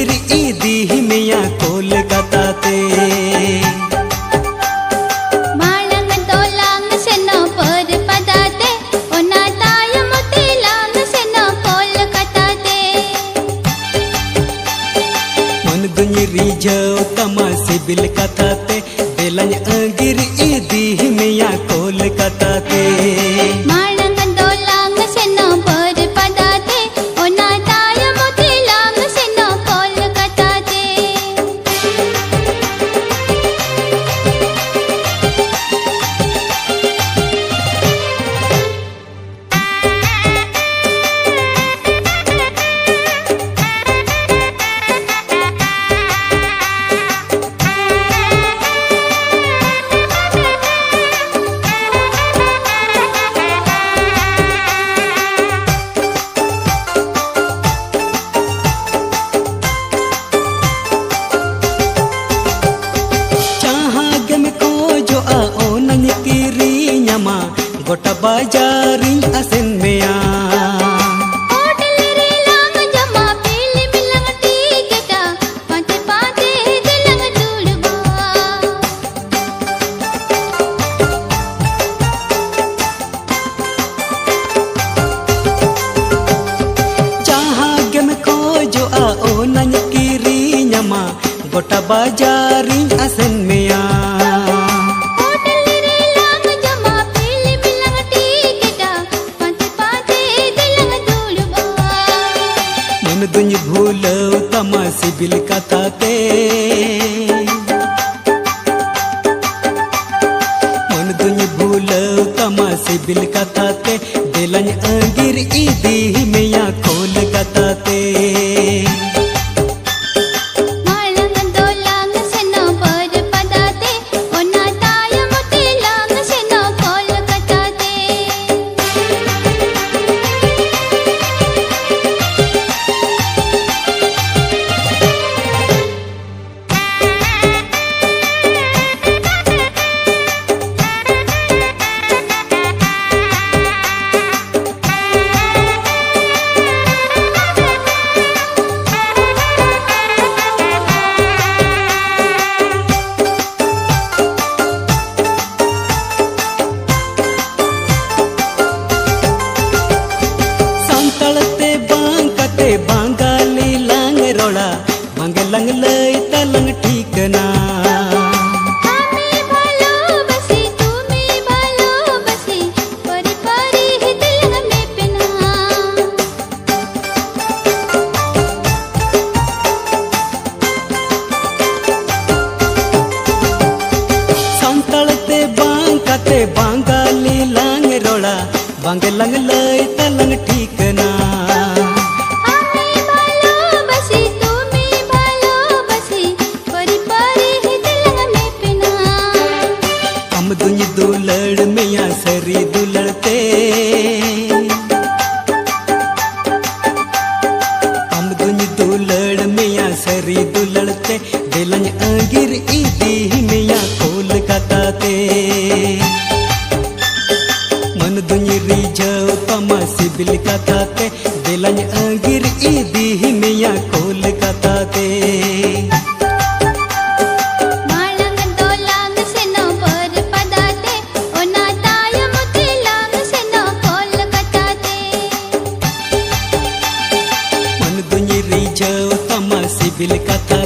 अंगिर ईदी मिया कोलकाता ते मालंग तोलांग से न पर पदाते ओना ताय मोती लांग से न कोलकाता ते मन दुनि रिझो तमा सिबिल कथा ते बेलंग अंगिर ईदी मिया कोलकाता ते मालंग तोलांग से न पर पदाते ओना ताय मोती लांग से न कोलकाता ते गोटा बाजारिंग असन मेया होटल रे लांग जमा पीली मिलंग टिकटा पाते पाते दिलंग जुड़बा जहाँ गम को जो आओ नन किरी नमा गोटा बाजारिंग असन मेया दुनि भूलो तमा सिबिल कथा ते मन दुनि भूलो तमा सिबिल कथा ते बेलंग अंगिर ईदी मिया कोलकाता ते मालंग तोलांग से न पर पदाते ओना ताय मोती लांग से न कोलकाता ते मंगलंग लय तलंग ठीकना हमें भालो बसी तुम्हें भालो बसी परी परी ही दिल में पिना संतलते बांकते बांगाली लांग रोड़ा मंगलंग लय तलंग ठीकना दुनि दुलड़ मिया सरी दुलड़ते हम दुनि दुलड़ मिया सरी दुलड़ते बेलंग अंगिर ईदी मिया कोलकाता ते मन दुनि रिझो तमा सिबिल कथा ते बेलंग अंगिर ईदी मिया कोलकाता ते सिबिल कथा